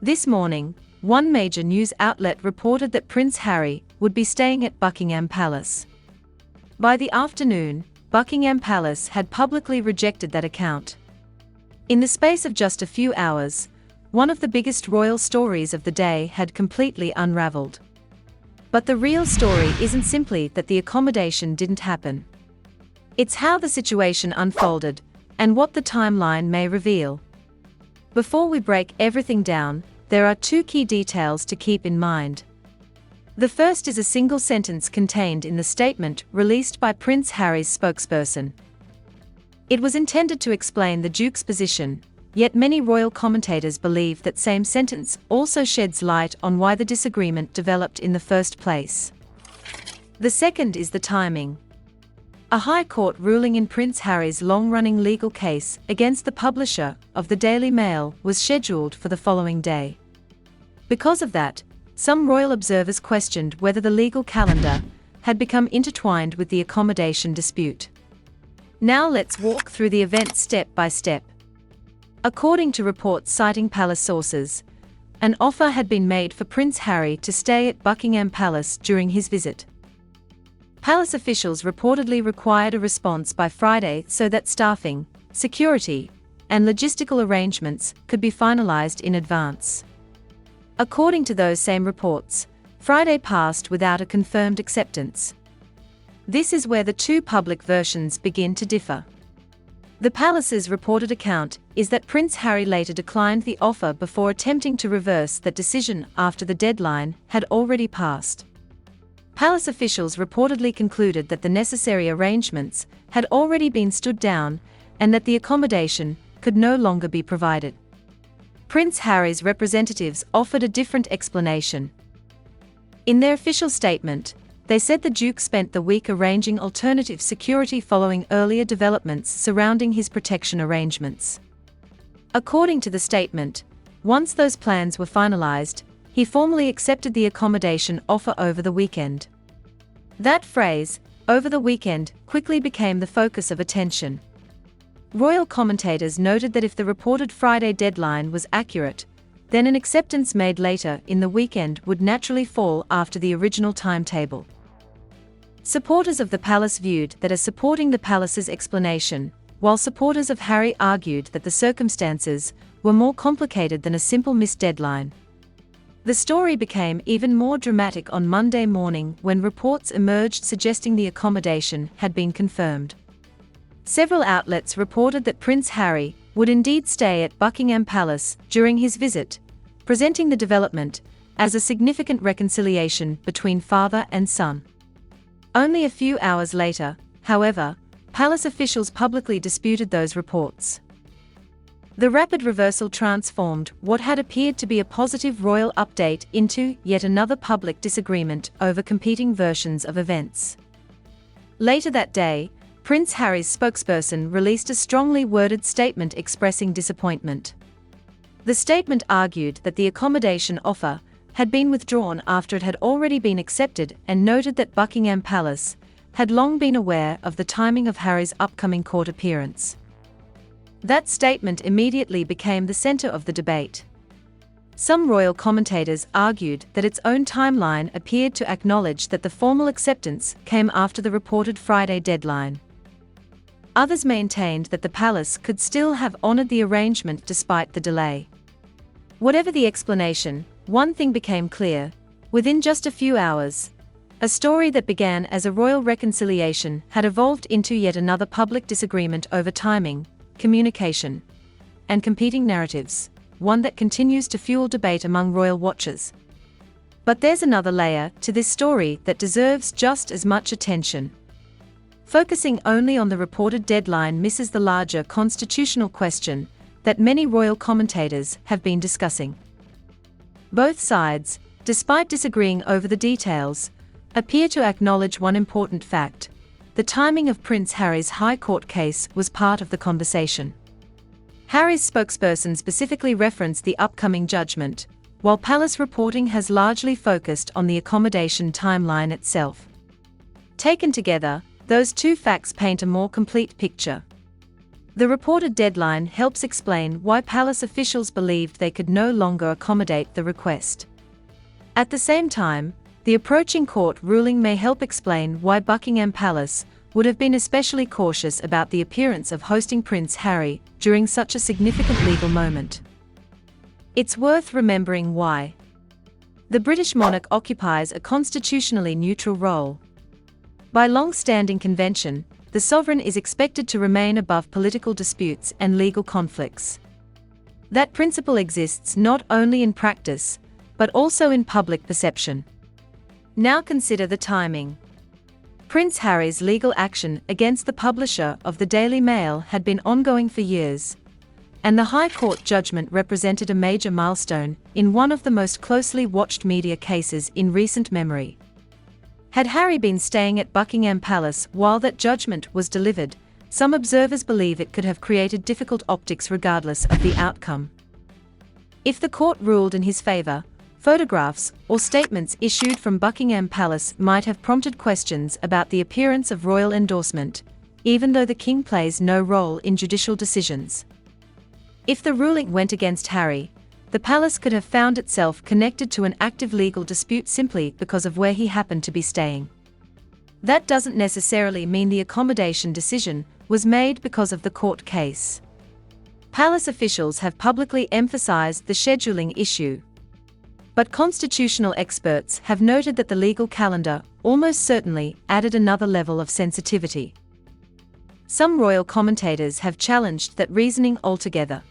This morning, one major news outlet reported that Prince Harry would be staying at Buckingham Palace. By the afternoon, Buckingham Palace had publicly rejected that account. In the space of just a few hours, one of the biggest royal stories of the day had completely unraveled. But the real story isn't simply that the accommodation didn't happen. It's how the situation unfolded, and what the timeline may reveal. Before we break everything down, there are two key details to keep in mind. The first is a single sentence contained in the statement released by Prince Harry's spokesperson. It was intended to explain the Duke's position, yet many royal commentators believe that same sentence also sheds light on why the disagreement developed in the first place. The second is the timing. A High Court ruling in Prince Harry's long-running legal case against the publisher of the Daily Mail was scheduled for the following day. Because of that, some royal observers questioned whether the legal calendar had become intertwined with the accommodation dispute. Now let's walk through the events step by step. According to reports citing palace sources, an offer had been made for Prince Harry to stay at Buckingham Palace during his visit. Palace officials reportedly required a response by Friday so that staffing, security, and logistical arrangements could be finalized in advance. According to those same reports, Friday passed without a confirmed acceptance. This is where the two public versions begin to differ. The palace's reported account is that Prince Harry later declined the offer before attempting to reverse that decision after the deadline had already passed. Palace officials reportedly concluded that the necessary arrangements had already been stood down and that the accommodation could no longer be provided. Prince Harry's representatives offered a different explanation. In their official statement, they said the Duke spent the week arranging alternative security following earlier developments surrounding his protection arrangements. According to the statement, once those plans were finalized, he formally accepted the accommodation offer over the weekend. That phrase, "over the weekend," quickly became the focus of attention. Royal commentators noted that if the reported Friday deadline was accurate, then an acceptance made later in the weekend would naturally fall after the original timetable. Supporters of the palace viewed that as supporting the palace's explanation, while supporters of Harry argued that the circumstances were more complicated than a simple missed deadline. The story became even more dramatic on Monday morning when reports emerged suggesting the accommodation had been confirmed. Several outlets reported that Prince Harry would indeed stay at Buckingham Palace during his visit, presenting the development as a significant reconciliation between father and son. Only a few hours later, however, palace officials publicly disputed those reports. The rapid reversal transformed what had appeared to be a positive royal update into yet another public disagreement over competing versions of events. Later that day, Prince Harry's spokesperson released a strongly worded statement expressing disappointment. The statement argued that the accommodation offer had been withdrawn after it had already been accepted and noted that Buckingham Palace had long been aware of the timing of Harry's upcoming court appearance. That statement immediately became the center of the debate. Some royal commentators argued that its own timeline appeared to acknowledge that the formal acceptance came after the reported Friday deadline. Others maintained that the palace could still have honored the arrangement despite the delay. Whatever the explanation, one thing became clear: within just a few hours, a story that began as a royal reconciliation had evolved into yet another public disagreement over timing, communication, and competing narratives, one that continues to fuel debate among royal watchers. But there's another layer to this story that deserves just as much attention. Focusing only on the reported deadline misses the larger constitutional question that many royal commentators have been discussing. Both sides, despite disagreeing over the details, appear to acknowledge one important fact: the timing of Prince Harry's High Court case was part of the conversation. Harry's spokesperson specifically referenced the upcoming judgment, while palace reporting has largely focused on the accommodation timeline itself. Taken together, those two facts paint a more complete picture. The reported deadline helps explain why palace officials believed they could no longer accommodate the request. At the same time, the approaching court ruling may help explain why Buckingham Palace would have been especially cautious about the appearance of hosting Prince Harry during such a significant legal moment. It's worth remembering why. The British monarch occupies a constitutionally neutral role. By long-standing convention, the sovereign is expected to remain above political disputes and legal conflicts. That principle exists not only in practice, but also in public perception. Now consider the timing. Prince Harry's legal action against the publisher of the Daily Mail had been ongoing for years, and the High Court judgment represented a major milestone in one of the most closely watched media cases in recent memory. Had Harry been staying at Buckingham Palace while that judgment was delivered, some observers believe it could have created difficult optics regardless of the outcome. If the court ruled in his favour, photographs or statements issued from Buckingham Palace might have prompted questions about the appearance of royal endorsement, even though the king plays no role in judicial decisions. If the ruling went against Harry, the palace could have found itself connected to an active legal dispute simply because of where he happened to be staying. That doesn't necessarily mean the accommodation decision was made because of the court case. Palace officials have publicly emphasized the scheduling issue. But constitutional experts have noted that the legal calendar almost certainly added another level of sensitivity. Some royal commentators have challenged that reasoning altogether.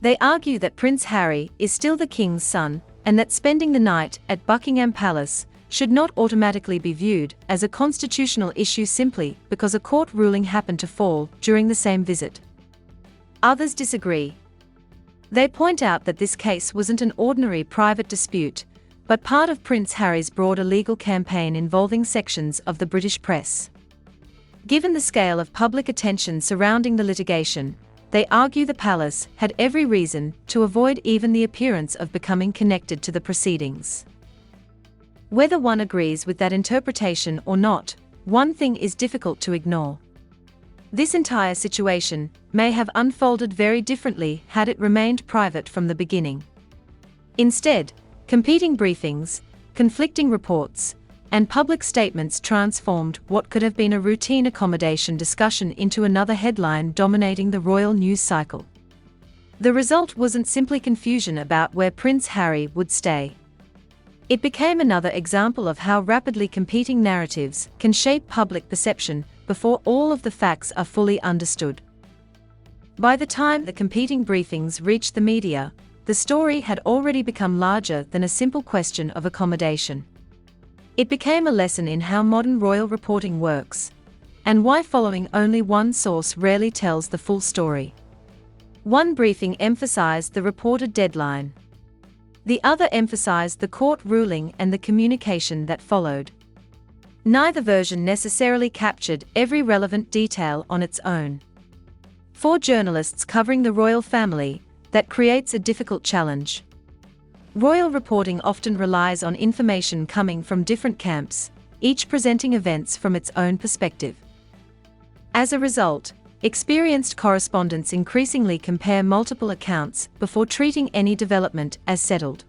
They argue that Prince Harry is still the king's son, and that spending the night at Buckingham Palace should not automatically be viewed as a constitutional issue simply because a court ruling happened to fall during the same visit. Others disagree. They point out that this case wasn't an ordinary private dispute, but part of Prince Harry's broader legal campaign involving sections of the British press. Given the scale of public attention surrounding the litigation, they argue the palace had every reason to avoid even the appearance of becoming connected to the proceedings. Whether one agrees with that interpretation or not, one thing is difficult to ignore. This entire situation may have unfolded very differently had it remained private from the beginning. Instead, competing briefings, conflicting reports, and public statements transformed what could have been a routine accommodation discussion into another headline dominating the royal news cycle. The result wasn't simply confusion about where Prince Harry would stay. It became another example of how rapidly competing narratives can shape public perception before all of the facts are fully understood. By the time the competing briefings reached the media, the story had already become larger than a simple question of accommodation. It became a lesson in how modern royal reporting works, and why following only one source rarely tells the full story. One briefing emphasized the reported deadline. The other emphasized the court ruling and the communication that followed. Neither version necessarily captured every relevant detail on its own. For journalists covering the royal family, that creates a difficult challenge. Royal reporting often relies on information coming from different camps, each presenting events from its own perspective. As a result, experienced correspondents increasingly compare multiple accounts before treating any development as settled.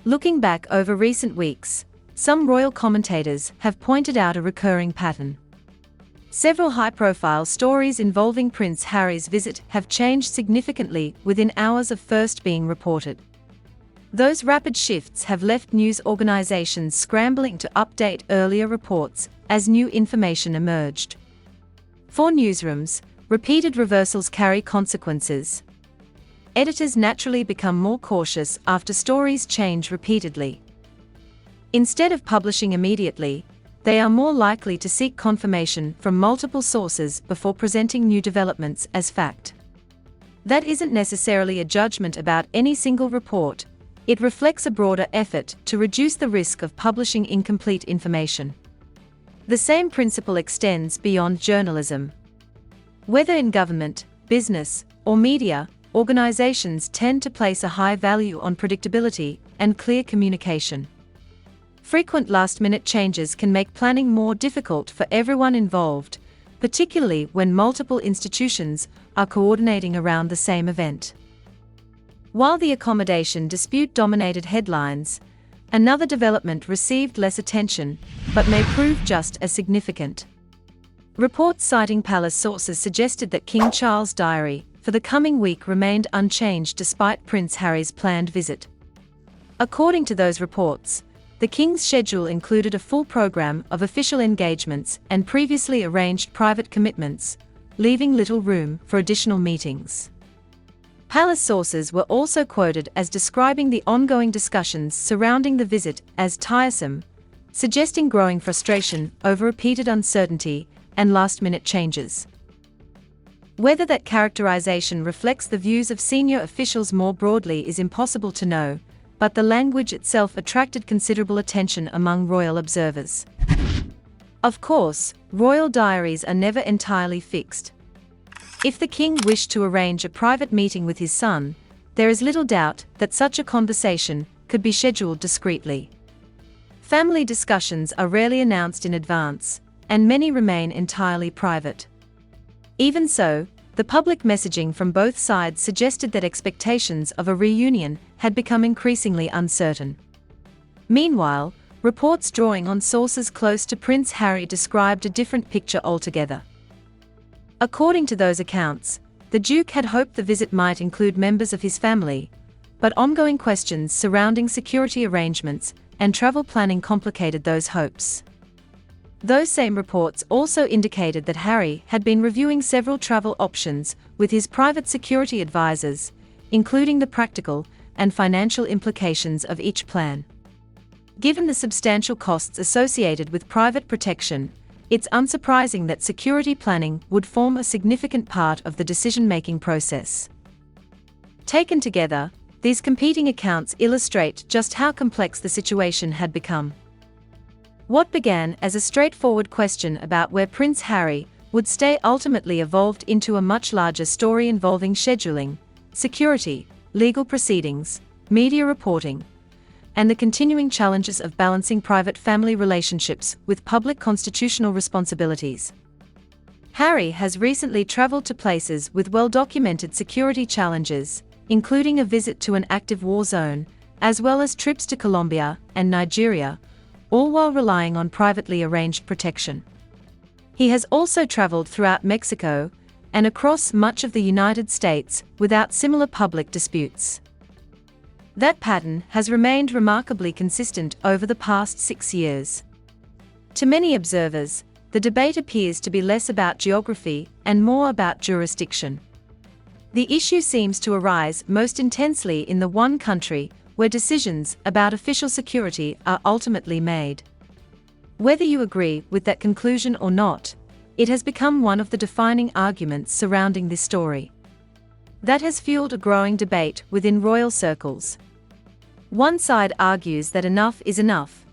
Looking back over recent weeks, some royal commentators have pointed out a recurring pattern. Several high-profile stories involving Prince Harry's visit have changed significantly within hours of first being reported. Those rapid shifts have left news organizations scrambling to update earlier reports as new information emerged. For newsrooms, repeated reversals carry consequences. Editors naturally become more cautious after stories change repeatedly. Instead of publishing immediately, they are more likely to seek confirmation from multiple sources before presenting new developments as fact. That isn't necessarily a judgment about any single report. It reflects a broader effort to reduce the risk of publishing incomplete information. The same principle extends beyond journalism. Whether in government, business, or media, organizations tend to place a high value on predictability and clear communication. Frequent last-minute changes can make planning more difficult for everyone involved, particularly when multiple institutions are coordinating around the same event. While the accommodation dispute dominated headlines, another development received less attention, but may prove just as significant. Reports citing palace sources suggested that King Charles' diary for the coming week remained unchanged despite Prince Harry's planned visit. According to those reports, the King's schedule included a full program of official engagements and previously arranged private commitments, leaving little room for additional meetings. Palace sources were also quoted as describing the ongoing discussions surrounding the visit as tiresome, suggesting growing frustration over repeated uncertainty and last-minute changes. Whether that characterization reflects the views of senior officials more broadly is impossible to know, but the language itself attracted considerable attention among royal observers. Of course, royal diaries are never entirely fixed. If the king wished to arrange a private meeting with his son, there is little doubt that such a conversation could be scheduled discreetly. Family discussions are rarely announced in advance, and many remain entirely private. Even so, the public messaging from both sides suggested that expectations of a reunion had become increasingly uncertain. Meanwhile, reports drawing on sources close to Prince Harry described a different picture altogether. According to those accounts, the Duke had hoped the visit might include members of his family, but ongoing questions surrounding security arrangements and travel planning complicated those hopes. Those same reports also indicated that Harry had been reviewing several travel options with his private security advisors, including the practical and financial implications of each plan. Given the substantial costs associated with private protection, it's unsurprising that security planning would form a significant part of the decision-making process. Taken together, these competing accounts illustrate just how complex the situation had become. What began as a straightforward question about where Prince Harry would stay ultimately evolved into a much larger story involving scheduling, security, legal proceedings, media reporting, and the continuing challenges of balancing private family relationships with public constitutional responsibilities. Harry has recently traveled to places with well-documented security challenges, including a visit to an active war zone, as well as trips to Colombia and Nigeria, all while relying on privately arranged protection. He has also traveled throughout Mexico and across much of the United States without similar public disputes. That pattern has remained remarkably consistent over the past 6 years. To many observers, the debate appears to be less about geography and more about jurisdiction. The issue seems to arise most intensely in the one country where decisions about official security are ultimately made. Whether you agree with that conclusion or not, it has become one of the defining arguments surrounding this story. That has fueled a growing debate within royal circles. One side argues that enough is enough.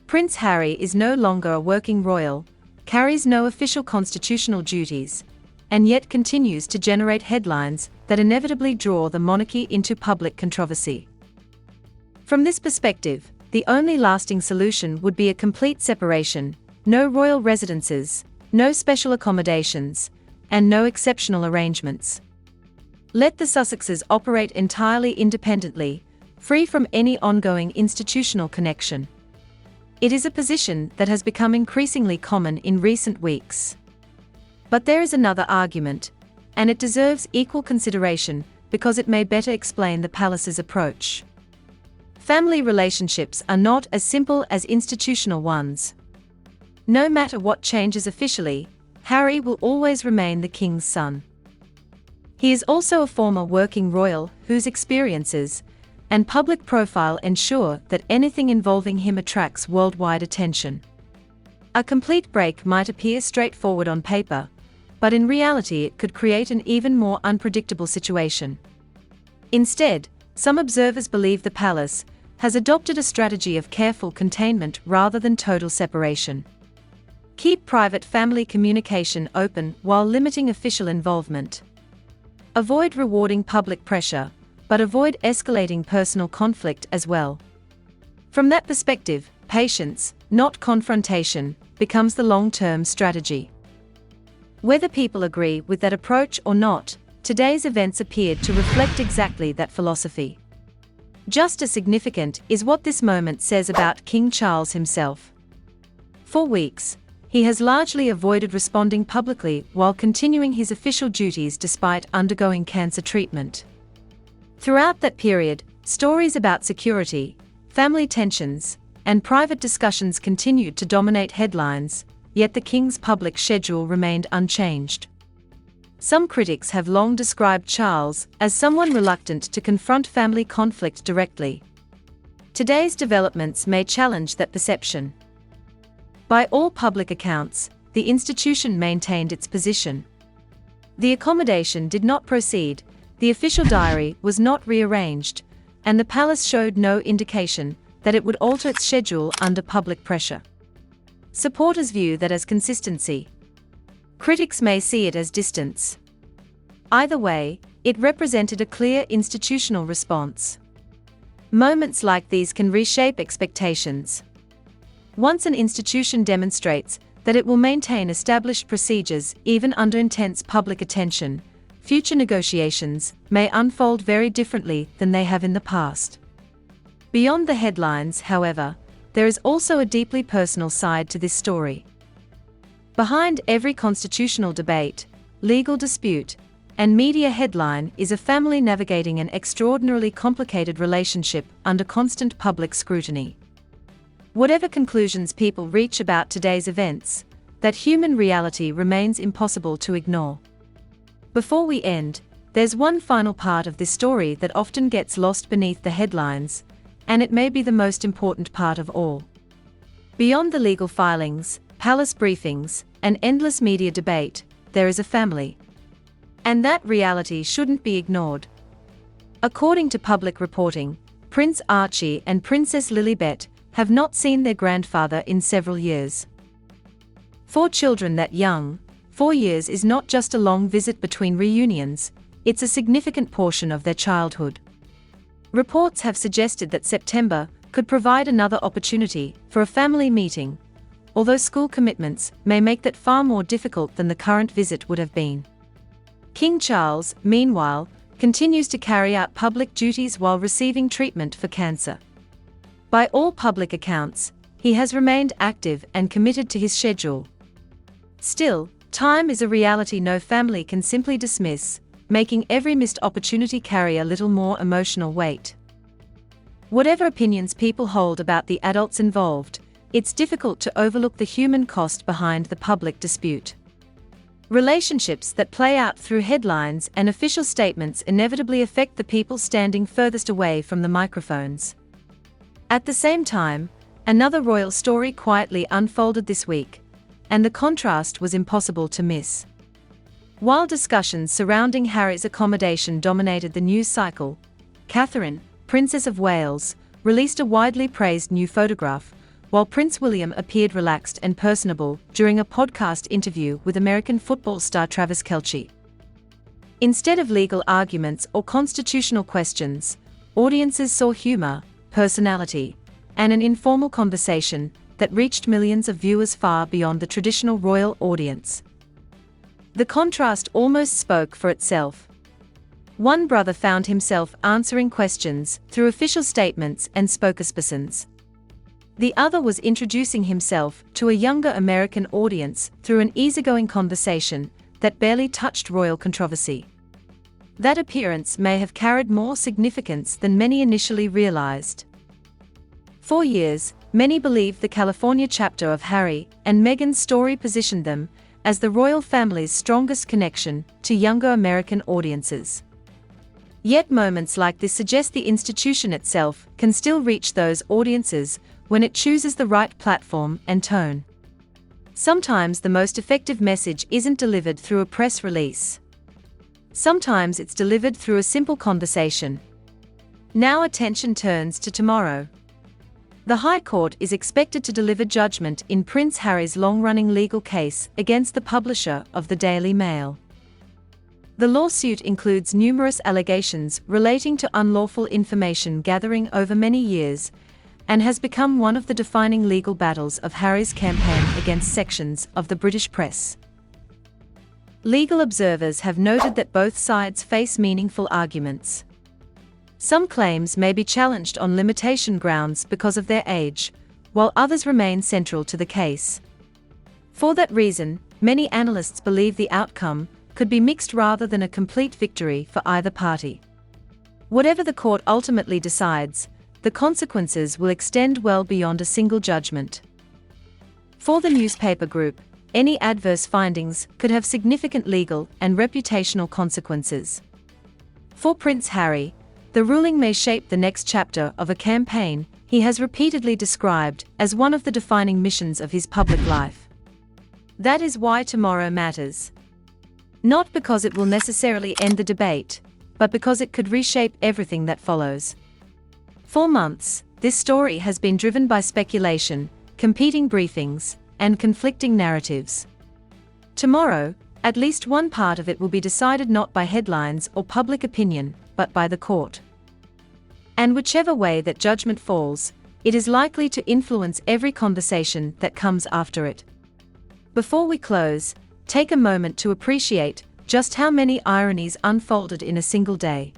Prince Harry is no longer a working royal, carries no official constitutional duties, and yet continues to generate headlines that inevitably draw the monarchy into public controversy. From this perspective, the only lasting solution would be a complete separation, no royal residences, no special accommodations, and no exceptional arrangements. Let the Sussexes operate entirely independently, free from any ongoing institutional connection. It is a position that has become increasingly common in recent weeks. But there is another argument, and it deserves equal consideration because it may better explain the palace's approach. Family relationships are not as simple as institutional ones. No matter what changes officially, Harry will always remain the king's son. He is also a former working royal whose experiences and public profile ensure that anything involving him attracts worldwide attention. A complete break might appear straightforward on paper, but in reality it could create an even more unpredictable situation. Instead, some observers believe the palace has adopted a strategy of careful containment rather than total separation. Keep private family communication open while limiting official involvement. Avoid rewarding public pressure, but avoid escalating personal conflict as well. From that perspective, patience, not confrontation, becomes the long-term strategy. Whether people agree with that approach or not, today's events appeared to reflect exactly that philosophy. Just as significant is what this moment says about King Charles himself. For weeks, he has largely avoided responding publicly while continuing his official duties despite undergoing cancer treatment. Throughout that period, stories about security, family tensions, and private discussions continued to dominate headlines, yet the king's public schedule remained unchanged. Some critics have long described Charles as someone reluctant to confront family conflict directly. Today's developments may challenge that perception. By all public accounts, the institution maintained its position. The accommodation did not proceed, the official diary was not rearranged, and the palace showed no indication that it would alter its schedule under public pressure. Supporters view that as consistency. Critics may see it as distance. Either way, it represented a clear institutional response. Moments like these can reshape expectations. Once an institution demonstrates that it will maintain established procedures even under intense public attention, future negotiations may unfold very differently than they have in the past. Beyond the headlines, however, there is also a deeply personal side to this story. Behind every constitutional debate, legal dispute, and media headline is a family navigating an extraordinarily complicated relationship under constant public scrutiny. Whatever conclusions people reach about today's events, that human reality remains impossible to ignore. Before we end, there's one final part of this story that often gets lost beneath the headlines, and it may be the most important part of all. Beyond the legal filings, palace briefings, and endless media debate, there is a family. And that reality shouldn't be ignored. According to public reporting, Prince Archie and Princess Lilibet have not seen their grandfather in several years. For children that young, 4 years is not just a long visit between reunions, it's a significant portion of their childhood. Reports have suggested that September could provide another opportunity for a family meeting, although school commitments may make that far more difficult than the current visit would have been. King Charles, meanwhile, continues to carry out public duties while receiving treatment for cancer. By all public accounts, he has remained active and committed to his schedule. Still, time is a reality no family can simply dismiss, making every missed opportunity carry a little more emotional weight. Whatever opinions people hold about the adults involved, it's difficult to overlook the human cost behind the public dispute. Relationships that play out through headlines and official statements inevitably affect the people standing furthest away from the microphones. At the same time, another royal story quietly unfolded this week, and the contrast was impossible to miss. While discussions surrounding Harry's accommodation dominated the news cycle, Catherine, Princess of Wales, released a widely praised new photograph, while Prince William appeared relaxed and personable during a podcast interview with American football star Travis Kelce. Instead of legal arguments or constitutional questions, audiences saw humor, personality, and an informal conversation that reached millions of viewers far beyond the traditional royal audience. The contrast almost spoke for itself. One brother found himself answering questions through official statements and spokespersons. The other was introducing himself to a younger American audience through an easygoing conversation that barely touched royal controversy. That appearance may have carried more significance than many initially realized. For years, many believed the California chapter of Harry and Meghan's story positioned them as the royal family's strongest connection to younger American audiences. Yet moments like this suggest the institution itself can still reach those audiences when it chooses the right platform and tone. Sometimes the most effective message isn't delivered through a press release. Sometimes it's delivered through a simple conversation. Now attention turns to tomorrow. The High Court is expected to deliver judgment in Prince Harry's long-running legal case against the publisher of the Daily Mail. The lawsuit includes numerous allegations relating to unlawful information gathering over many years, and has become one of the defining legal battles of Harry's campaign against sections of the British press. Legal observers have noted that both sides face meaningful arguments. Some claims may be challenged on limitation grounds because of their age, while others remain central to the case. For that reason, many analysts believe the outcome could be mixed rather than a complete victory for either party. Whatever the court ultimately decides, the consequences will extend well beyond a single judgment. For the newspaper group, any adverse findings could have significant legal and reputational consequences. For Prince Harry, the ruling may shape the next chapter of a campaign he has repeatedly described as one of the defining missions of his public life. That is why tomorrow matters. Not because it will necessarily end the debate, but because it could reshape everything that follows. For months, this story has been driven by speculation, competing briefings, and conflicting narratives. Tomorrow, at least one part of it will be decided not by headlines or public opinion, but by the court. And whichever way that judgment falls, it is likely to influence every conversation that comes after it. Before we close, take a moment to appreciate just how many ironies unfolded in a single day.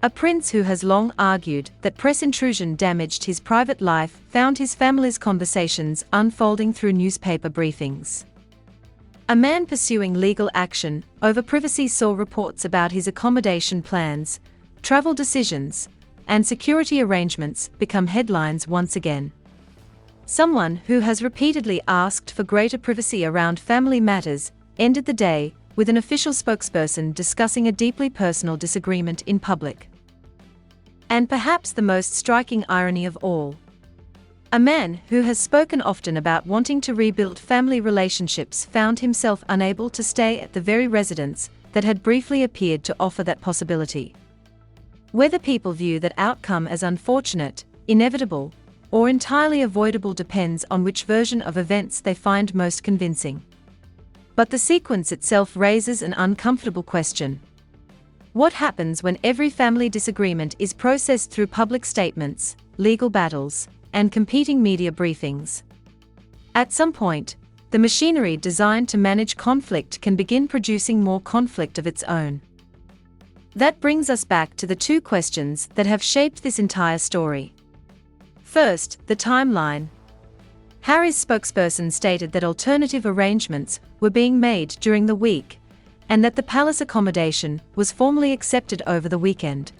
A prince who has long argued that press intrusion damaged his private life found his family's conversations unfolding through newspaper briefings. A man pursuing legal action over privacy saw reports about his accommodation plans, travel decisions, and security arrangements become headlines once again. Someone who has repeatedly asked for greater privacy around family matters ended the day with an official spokesperson discussing a deeply personal disagreement in public. And perhaps the most striking irony of all, a man who has spoken often about wanting to rebuild family relationships found himself unable to stay at the very residence that had briefly appeared to offer that possibility. Whether people view that outcome as unfortunate, inevitable, or entirely avoidable depends on which version of events they find most convincing. But the sequence itself raises an uncomfortable question. What happens when every family disagreement is processed through public statements, legal battles, and competing media briefings? At some point, the machinery designed to manage conflict can begin producing more conflict of its own. That brings us back to the two questions that have shaped this entire story. First, the timeline. Harry's spokesperson stated that alternative arrangements were being made during the week, and that the palace accommodation was formally accepted over the weekend.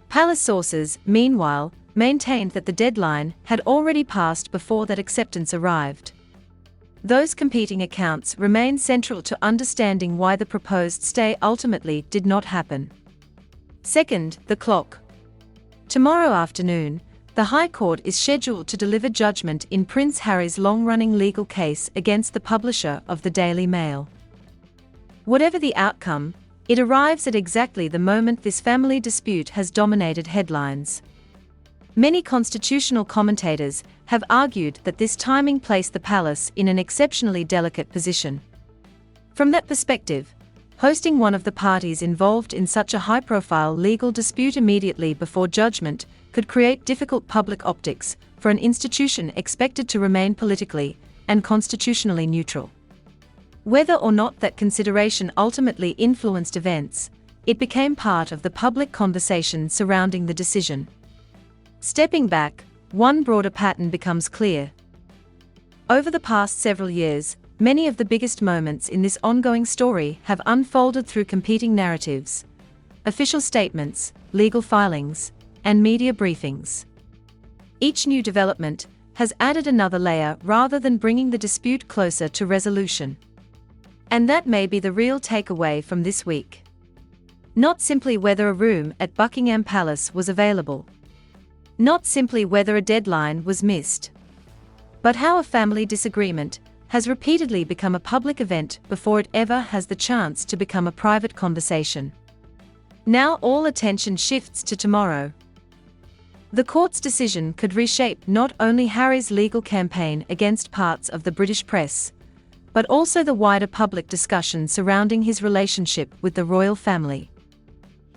Palace sources, meanwhile, maintained that the deadline had already passed before that acceptance arrived. Those competing accounts remain central to understanding why the proposed stay ultimately did not happen. Second, the clock. Tomorrow afternoon, the High Court is scheduled to deliver judgment in Prince Harry's long-running legal case against the publisher of the Daily Mail. Whatever the outcome, it arrives at exactly the moment this family dispute has dominated headlines. Many constitutional commentators have argued that this timing placed the palace in an exceptionally delicate position. From that perspective, hosting one of the parties involved in such a high-profile legal dispute immediately before judgment could create difficult public optics for an institution expected to remain politically and constitutionally neutral. Whether or not that consideration ultimately influenced events, it became part of the public conversation surrounding the decision. Stepping back, one broader pattern becomes clear. Over the past several years, many of the biggest moments in this ongoing story have unfolded through competing narratives, official statements, legal filings, and media briefings. Each new development has added another layer rather than bringing the dispute closer to resolution. And that may be the real takeaway from this week. Not simply whether a room at Buckingham Palace was available. Not simply whether a deadline was missed. But how a family disagreement has repeatedly become a public event before it ever has the chance to become a private conversation. Now all attention shifts to tomorrow. The court's decision could reshape not only Harry's legal campaign against parts of the British press, but also the wider public discussion surrounding his relationship with the royal family.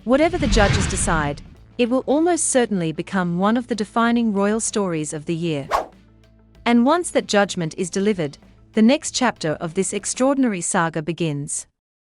Whatever the judges decide, it will almost certainly become one of the defining royal stories of the year. And once that judgment is delivered, the next chapter of this extraordinary saga begins.